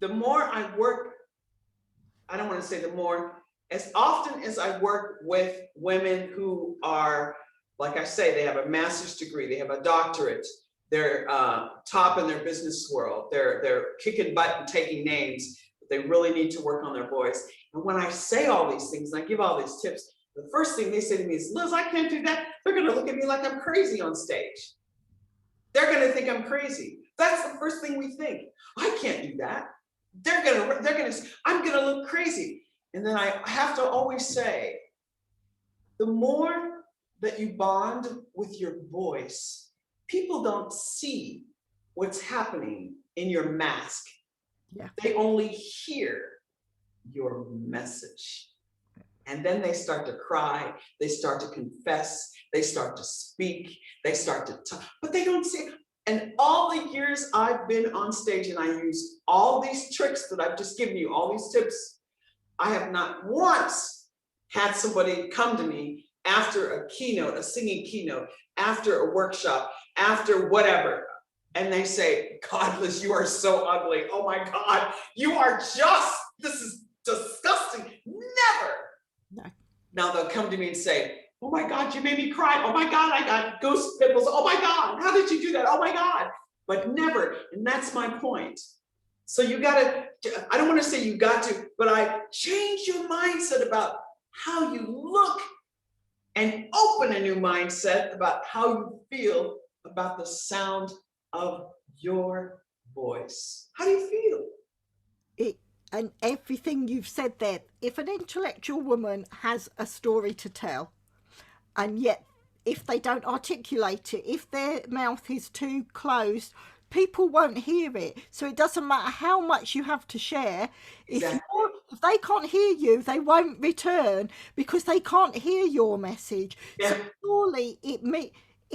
The more I work, I don't want to say the more, as often as I work with women who are, like I say, they have a master's degree, they have a doctorate, they're top in their business world, they're kicking butt and taking names, but they really need to work on their voice. And when I say all these things and I give all these tips, the first thing they say to me is, Liz, I can't do that. They're going to look at me like I'm crazy on stage. They're going to think I'm crazy. That's the first thing we think. I can't do that. I'm going to look crazy. And then I have to always say, the more that you bond with your voice, people don't see what's happening in your mask. Yeah. They only hear your message. And then they start to cry, they start to confess, they start to speak, they start to talk, but they don't see it. And all the years I've been on stage and I use all these tricks that I've just given you, all these tips, I have not once had somebody come to me after a keynote, a singing keynote, after a workshop, after whatever, and they say, God, Liz, you are so ugly. Oh my God, you are just, this is disgusting. Never. No. Now they'll come to me and say, oh my God, you made me cry. Oh my God, I got ghost pimples. Oh my God, how did you do that? Oh my God. But never, and that's my point. So you gotta, I don't wanna say you got to, but I change your mindset about how you look and open a new mindset about how you feel about the sound of your voice. How do you feel? And everything you've said there, if an intellectual woman has a story to tell, and yet if they don't articulate it, if their mouth is too closed, people won't hear it. So it doesn't matter how much you have to share. Exactly. If they can't hear you, they won't return because they can't hear your message. Yeah. So surely it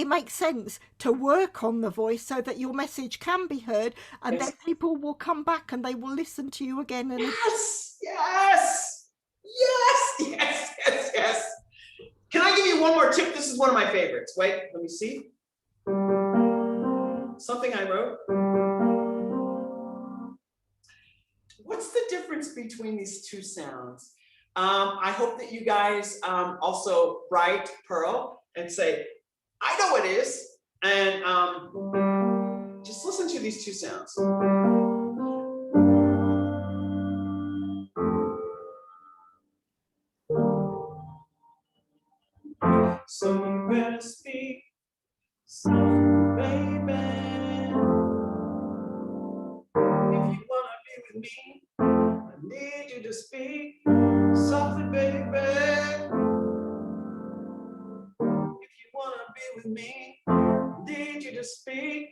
makes sense to work on the voice so that your message can be heard, and Yes. then people will come back and they will listen to you again and yes, yes, yes, yes, yes, yes. Can I give you one more tip? This is one of my favorites. Wait, let me see. Something I wrote. What's the difference between these two sounds? I hope that you guys also write Pearl and say, I know it is. And just listen to these two sounds. So you better speak, softly, baby. If you wanna be with me, I need you to speak softly, baby. If you wanna be with me, I need you to speak.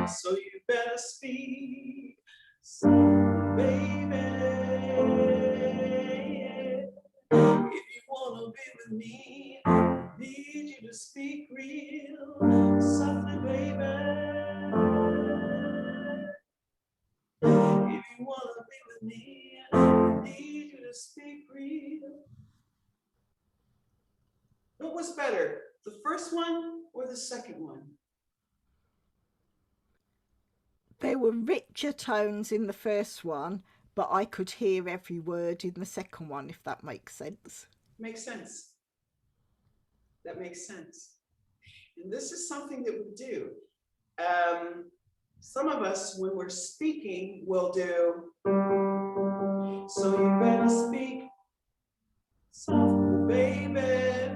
So you better speak, baby. If you wanna be with me, I need you to speak real softly. was better, the first one or the second one? There were richer tones in the first one, but I could hear every word in the second one, if that makes sense. Makes sense. That makes sense. And this is something that we do. Some of us, when we're speaking, will do, so you better speak softly, baby.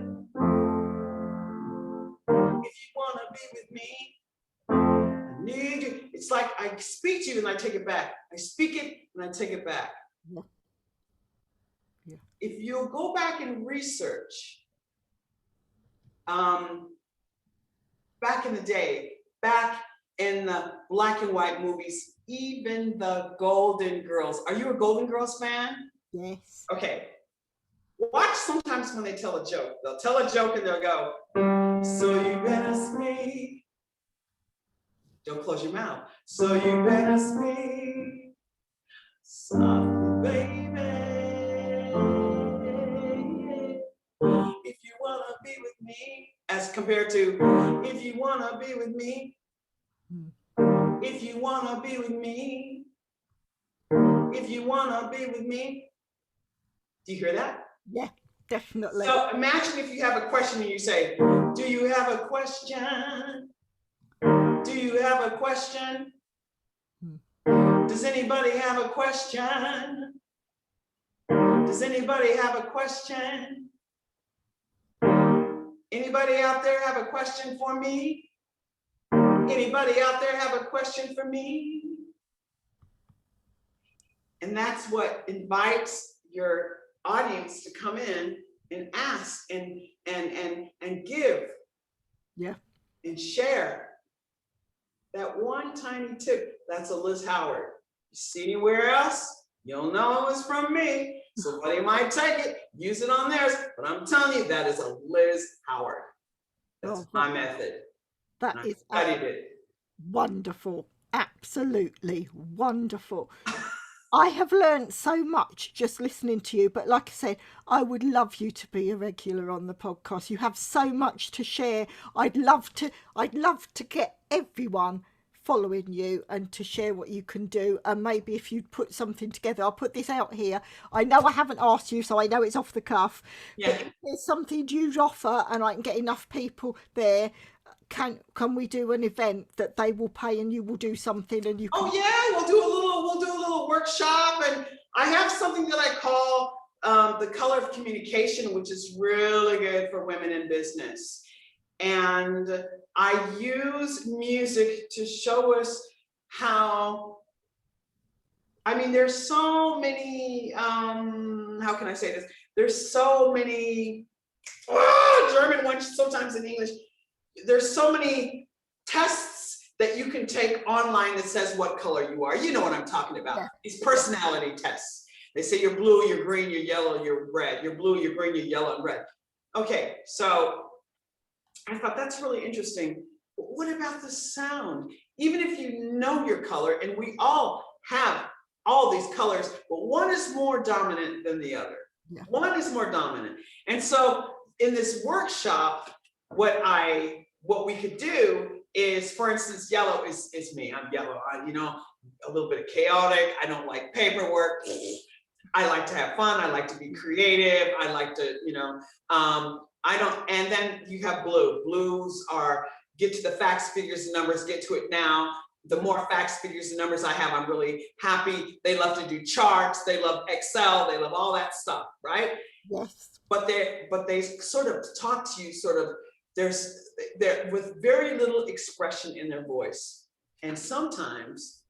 If you want to be with me, I need you. It's like I speak to you and I take it back. I speak it and I take it back. Yeah. Yeah. If you'll go back and research, back in the day, back in the black and white movies, even the Golden Girls. Are you a Golden Girls fan? Yes. Okay. Watch sometimes when they tell a joke. They'll tell a joke and they'll go, so you better speak. Don't close your mouth. So you better speak softly, baby. If you want to be with me, as compared to, if you want to be with me, if you want to be with me, if you want to be with me. Do you hear that? Yeah, definitely. So imagine if you have a question and you say, do you have a question? Do you have a question? Does anybody have a question? Does anybody have a question? Anybody out there have a question for me? Anybody out there have a question for me? And that's what invites your audience to come in and ask and give. Yeah. And share. That one tiny tip, that's a Liz Howard. You see anywhere else, you'll know it was from me. Somebody might take it, use it on theirs, but I'm telling you, that is a Liz Howard. That's my method. That is studied it. Wonderful. Absolutely wonderful. I have learned so much just listening to you, but like I said, I would love you to be a regular on the podcast. You have so much to share. I'd love to get everyone following you and to share what you can do. And maybe if you'd put something together, I'll put this out here. I know I haven't asked you, so I know it's off the cuff. Yeah. But if there's something you'd offer and I can get enough people there, can we do an event that they will pay and you will do something and you can... Oh yeah, we'll do a little workshop, and I have something that I call the color of communication, which is really good for women in business. And I use music to show us how, I mean, there's so many, how can I say this? There's so many, German ones, sometimes in English. There's so many tests that you can take online that says what color you are. You know what I'm talking about. Yeah. These personality tests. They say you're blue, you're green, you're yellow, you're red. You're blue, you're green, you're yellow, and red. Okay, so I thought that's really interesting. But what about the sound? Even if you know your color, and we all have all these colors, but one is more dominant than the other. Yeah. One is more dominant. And so in this workshop, what we could do is, for instance, yellow is me. I'm yellow. You know, a little bit of chaotic. I don't like paperwork. I like to have fun. I like to be creative. I like to, you know, I don't. And then you have blue. Blues are get to the facts, figures, and numbers. Get to it now. The more facts, figures, and numbers I have, I'm really happy. They love to do charts. They love Excel. They love all that stuff, right? Yes. But they sort of talk to you sort of. They're with very little expression in their voice. And sometimes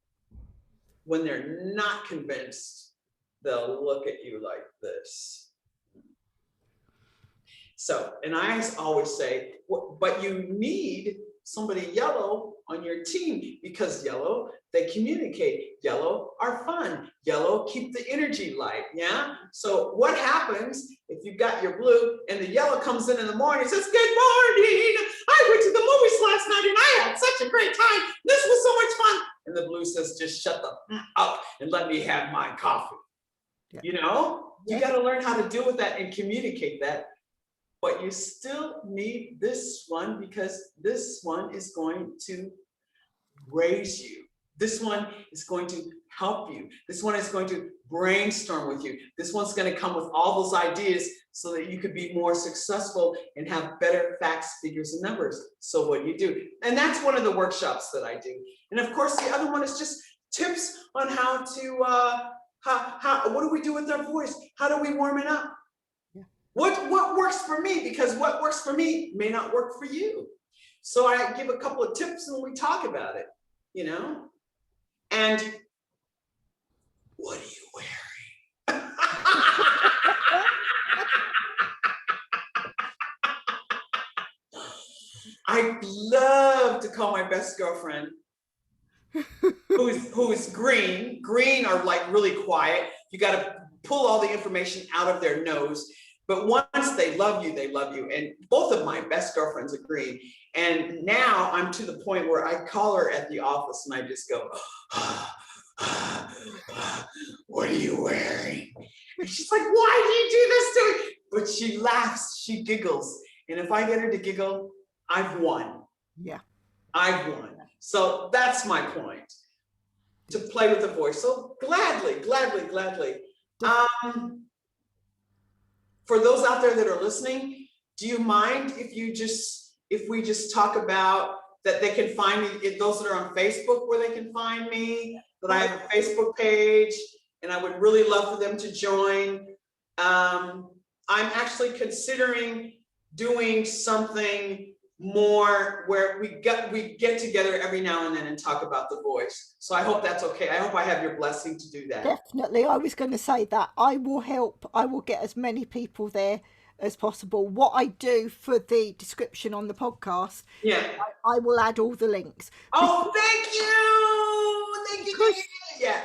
when they're not convinced, they'll look at you like this. So, and I always say, but you need somebody yellow on your team, because yellow, they communicate. Yellow are fun. Yellow keep the energy light, yeah? So what happens if you've got your blue and the yellow comes in the morning and says, good morning, I went to the movies last night and I had such a great time. This was so much fun. And the blue says, just shut the up and let me have my coffee. Yeah. You know, you got to learn how to deal with that and communicate that. but you still need this one because this one is going to raise you. This one is going to help you. This one is going to brainstorm with you. This one's going to come with all those ideas so that you could be more successful and have better facts, figures, and numbers. So what do you do? And that's one of the workshops that I do. And of course, the other one is just tips on how to, what do we do with our voice? How do we warm it up? Yeah. What works for me? Because what works for me may not work for you. So I give a couple of tips and we talk about it, you know? And what are you wearing? I love to call my best girlfriend, who is green. Green are like really quiet. You got to pull all the information out of their nose. But once they love you, they love you. And both of my best girlfriends are green. And now I'm to the point where I call her at the office and I just go, what are you wearing? And she's like, why do you do this to me? But she laughs, she giggles. And if I get her to giggle, I've won. Yeah. I've won. So that's my point, to play with the voice. So gladly. For those out there that are listening, do you mind if we just talk about that they can find me, those that are on Facebook, where they can find me, that I have a Facebook page, and I would really love for them to join. I'm actually considering doing something more where we get together every now and then and talk about the voice. So I hope that's okay. I hope I have your blessing to do that. Definitely. I was going to say that I will help. I will get as many people there as possible. What I do for the description on the podcast, Yeah. I will add all the links. Oh, thank you. Yeah.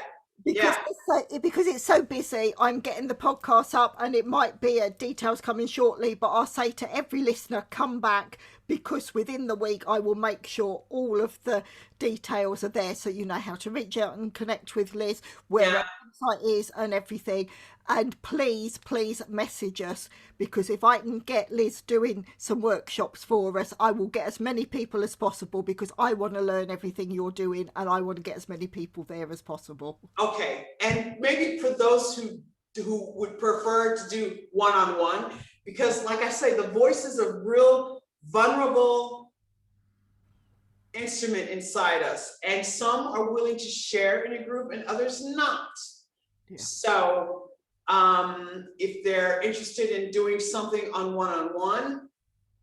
Because it's so busy, I'm getting the podcast up, and it might be details coming shortly, but I'll say to every listener, come back, because within the week I will make sure all of the details are there, so you know how to reach out and connect with Liz, where her website is and everything. And please message us, because if I can get Liz doing some workshops for us, I will get as many people as possible, because I want to learn everything you're doing and I want to get as many people there as possible. Okay, and maybe for those who would prefer to do one-on-one, because like I say, the voice is a real vulnerable instrument inside us, and some are willing to share in a group and others not. Yeah. So if they're interested in doing something on one-on-one,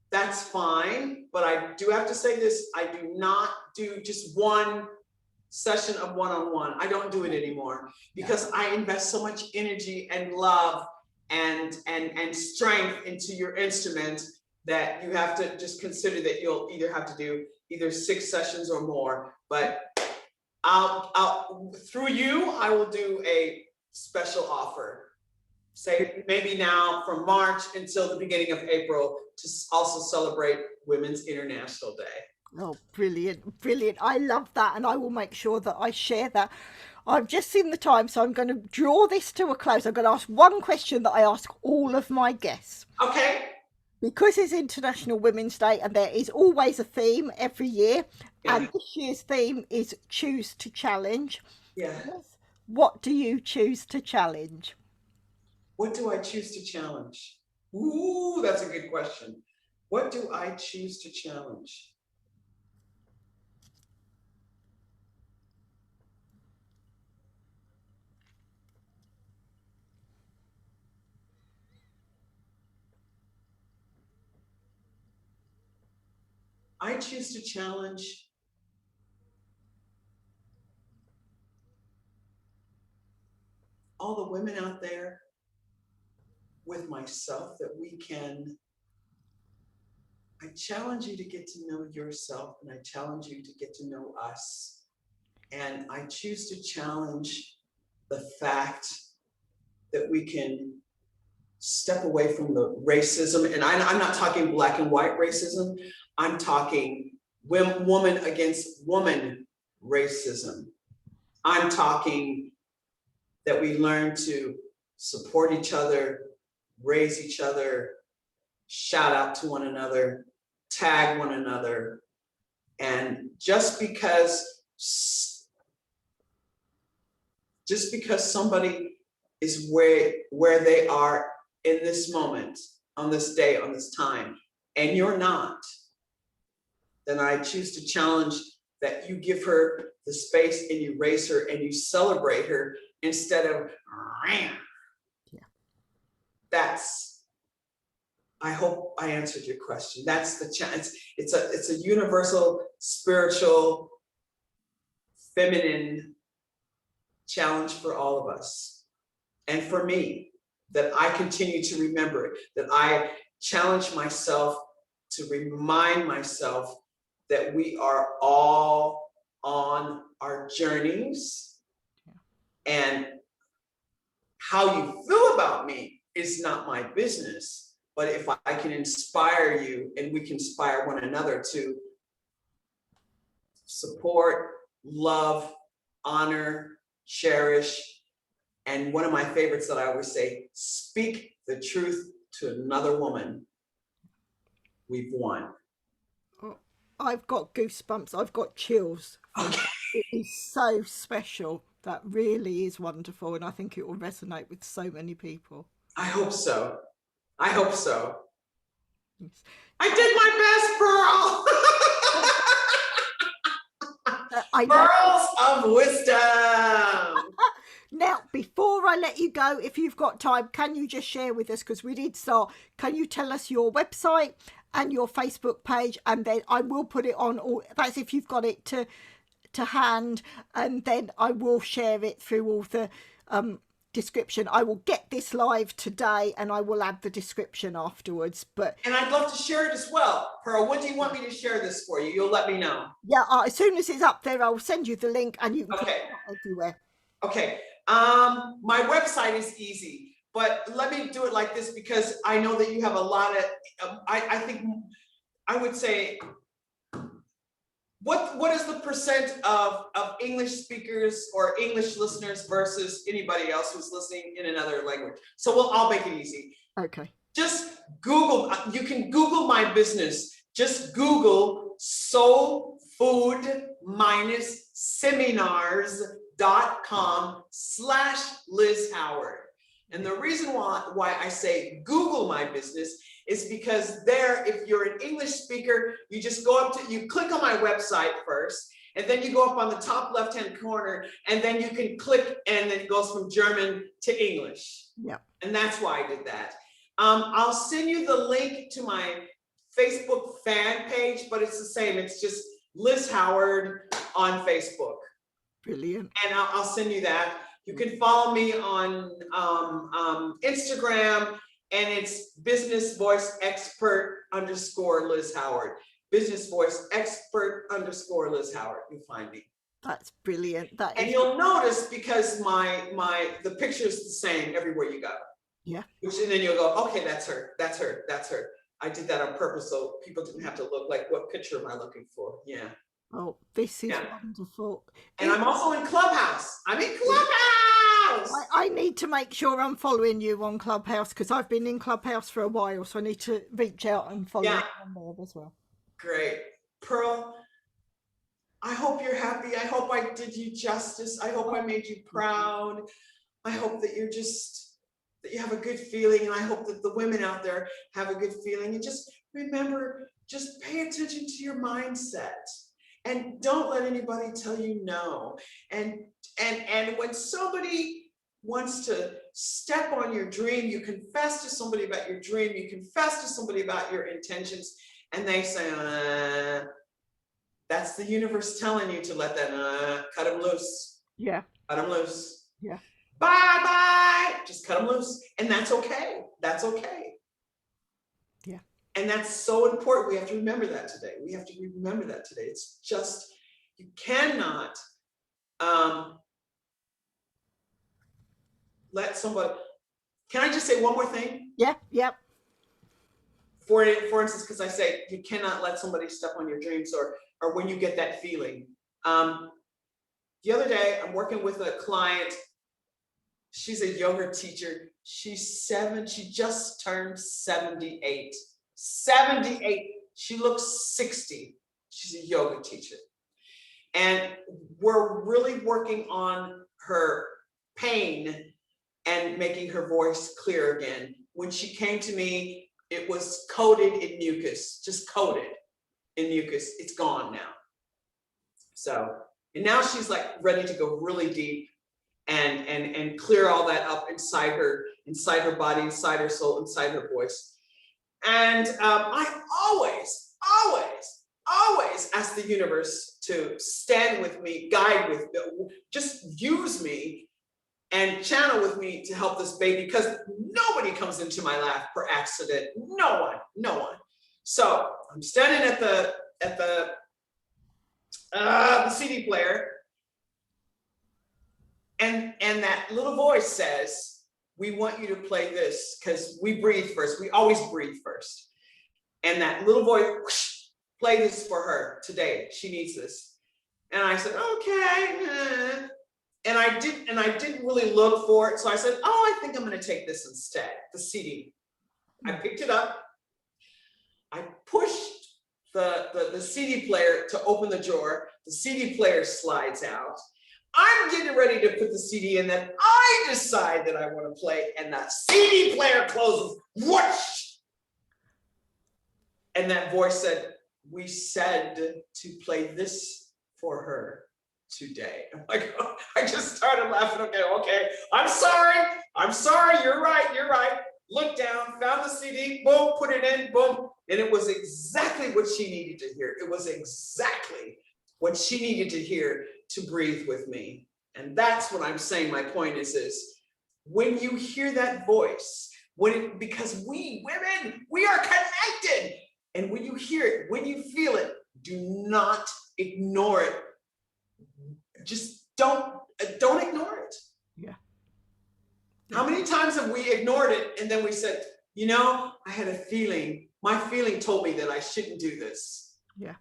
that's fine. But I do have to say this, I do not do just one session of one-on-one. I don't do it anymore, because I invest so much energy and love and strength into your instrument that you have to just consider that you'll either have to do either 6 sessions or more. But I'll through you, I will do a special offer, say maybe now from March until the beginning of April, to also celebrate Women's International Day. Oh, brilliant. I love that, and I will make sure that I share that. I've just seen the time, so I'm going to draw this to a close. I'm going to ask one question that I ask all of my guests. Okay. Because it's International Women's Day, and there is always a theme every year, and this year's theme is Choose to Challenge. Yeah. What do you choose to challenge? What do I choose to challenge? Ooh, that's a good question. What do I choose to challenge? I choose to challenge all the women out there, with myself, that I challenge you to get to know yourself, and I challenge you to get to know us. And I choose to challenge the fact that we can step away from the racism. And I'm not talking black and white racism. I'm talking woman against woman racism. I'm talking that we learn to support each other, raise each other, shout out to one another, tag one another. And just because somebody is where they are in this moment, on this day, on this time, and you're not, then I choose to challenge that you give her the space and you raise her and you celebrate her instead of, Yeah. That's, I hope I answered your question. That's the challenge. It's a universal, spiritual, feminine challenge for all of us. And for me, that I continue to remember it, that I challenge myself to remind myself that we are all on our journeys, and how you feel about me is not my business. But if I can inspire you and we can inspire one another to support, love, honor, cherish, and one of my favorites that I always say, speak the truth to another woman, we've won. Oh, I've got goosebumps. I've got chills. Okay. It is so special. That really is wonderful. And I think it will resonate with so many people. I hope so. I hope so. Yes. I did my best, Pearl. I know. Pearls of wisdom. Now, before I let you go, if you've got time, can you just share with us, because we did start, can you tell us your website and your Facebook page? And then I will put it on, all that's if you've got it to hand, and then I will share it through all the description. I will get this live today and I will add the description afterwards. And I'd love to share it as well. Pearl, when do you want me to share this for you? You'll let me know. Yeah, as soon as it's up there, I'll send you the link and you can put it everywhere. Okay. My website is easy, but let me do it like this because I know that you have a lot of, I think, I would say, what is the percent of English speakers or English listeners versus anybody else who's listening in another language? So I'll make it easy. Okay. Just Google, you can Google my business. Just Google Soul Food Minus Seminars.com/Liz Howard. And the reason why I say Google my business is because there, if you're an English speaker, you just go up to, you click on my website first, and then you go up on the top left-hand corner, and then you can click, and then it goes from German to English. Yeah. And that's why I did that. I'll send you the link to my Facebook fan page, but it's the same. It's just Liz Howard on Facebook. Brilliant. And I'll send you that. You can follow me on Instagram, and it's Business Voice Expert _Liz Howard. Business Voice Expert _Liz Howard. You find me. That's brilliant. That and is. You'll notice because the picture is the same everywhere you go. Yeah. And then you'll go, okay, that's her. That's her. That's her. I did that on purpose so people didn't have to look like, what picture am I looking for? Yeah. Oh, this is wonderful. And I'm also in Clubhouse. I'm in Clubhouse. I need to make sure I'm following you on Clubhouse because I've been in Clubhouse for a while, so I need to reach out and follow you on there as well. Great. Pearl, I hope you're happy. I hope I did you justice. I hope I made you proud. I hope that that you have a good feeling, and I hope that the women out there have a good feeling. And just remember, just pay attention to your mindset. And don't let anybody tell you no. And when somebody wants to step on your dream, you confess to somebody about your dream, you confess to somebody about your intentions, and they say, that's the universe telling you to let that, cut them loose. Yeah. Cut them loose. Yeah. Bye-bye. Just cut them loose. And that's okay. That's okay. Yeah. And that's so important. We have to remember that today. We have to remember that today. It's just, you cannot let somebody, can I just say one more thing? Yeah, yep. For instance, because I say you cannot let somebody step on your dreams or when you get that feeling. The other day, I'm working with a client. She's a yoga teacher. She's 7, she just turned 78. 78. She looks 60. She's a yoga teacher. And we're really working on her pain and making her voice clear again. When she came to me, it was coated in mucus, just coated in mucus. It's gone now. So, and now she's like ready to go really deep and clear all that up inside her body, inside her soul, inside her voice. And I always ask the universe to stand with me, guide with me, just use me and channel with me to help this baby, because nobody comes into my life per accident. No one. So I'm standing at the CD player, and that little voice says, we want you to play this, because we breathe first. We always breathe first. And that little voice, whoosh, play this for her today. She needs this. And I said, okay. And I didn't really look for it. So I said, oh, I think I'm going to take this instead, the CD. I picked it up. I pushed the CD player to open the drawer. The CD player slides out. I'm getting ready to put the CD in, then I decide that I want to play, and that CD player closes. Whoosh! And that voice said, we said to play this for her today. I'm like, oh, I just started laughing. Okay. I'm sorry. You're right. Looked down, found the CD, boom, put it in, boom. And it was exactly what she needed to hear. It was exactly what she needed to hear to breathe with me. And that's what I'm saying. My point is when you hear that voice, because we women, we are connected. And when you hear it, when you feel it, do not ignore it. Just don't ignore it. Yeah. How many times have we ignored it and then we said, I had a feeling, my feeling told me that I shouldn't do this. Yeah.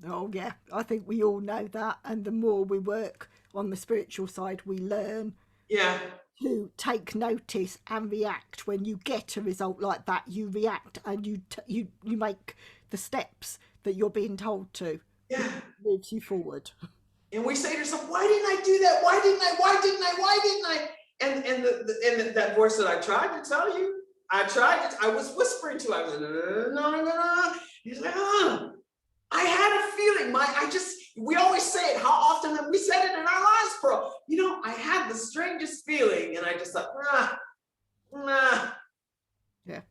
Oh, yeah. I think we all know that. And the more we work on the spiritual side, we learn to take notice and react. When you get a result like that, you react and you make the steps that you're being told to. Yeah. It moves you forward. And we say to yourself, why didn't I do that? Why didn't I? And that voice that I tried to tell you, I was whispering to, I was like, no. He's like, I had a feeling. We always say it. How often have we said it in our lives, bro? I had the strangest feeling, and I just thought, nah. Yeah.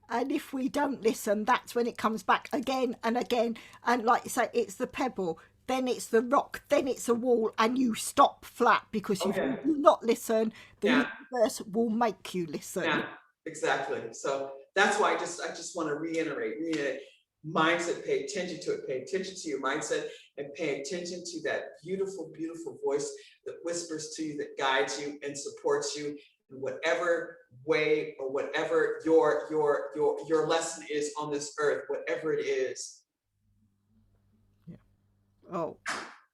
And if we don't listen, that's when it comes back again and again. And like you say, it's the pebble, then it's the rock, then it's a wall, and you stop flat because you do not listen. The universe will make you listen. Yeah, exactly. So that's why I just want to reiterate. Mindset, pay attention to it. Pay attention to your mindset and pay attention to that beautiful, beautiful voice that whispers to you, that guides you and supports you in whatever way or whatever your lesson is on this earth, whatever it is. Yeah. Oh,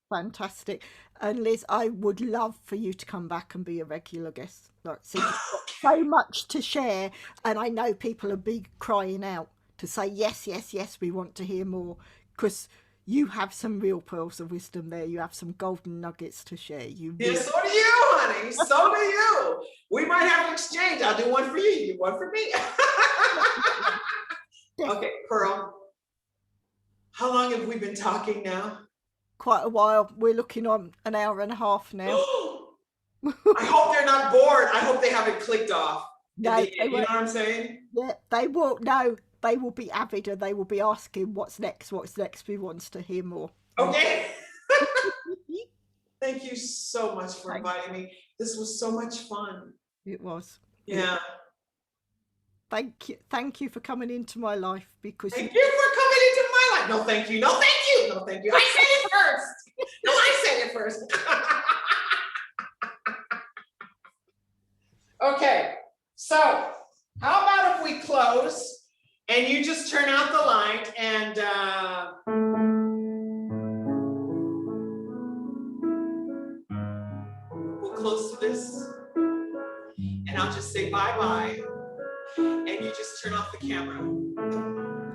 fantastic. And Liz, I would love for you to come back and be a regular guest. So you've got so much to share, and I know people will be crying out to say, yes, we want to hear more, because you have some real pearls of wisdom there. You have some golden nuggets to share. So do you, honey. So do you. We might have to exchange. I'll do one for you. You do one for me. Okay, Pearl. How long have we been talking now? Quite a while. We're looking on an hour and a half now. I hope they're not bored. I hope they haven't clicked off. No, you know what I'm saying? Yeah, they will. No, they will be avid, and they will be asking, what's next? We want to hear more. Okay. Thank you so much for inviting me. This was so much fun. It was. Yeah. Thank you for coming into my life, because thank you for coming into my life. No, thank you. I said it first. Okay, so how about if we close and you just turn out the light and we'll close to this, and I'll just say bye-bye, and and you just turn off the camera.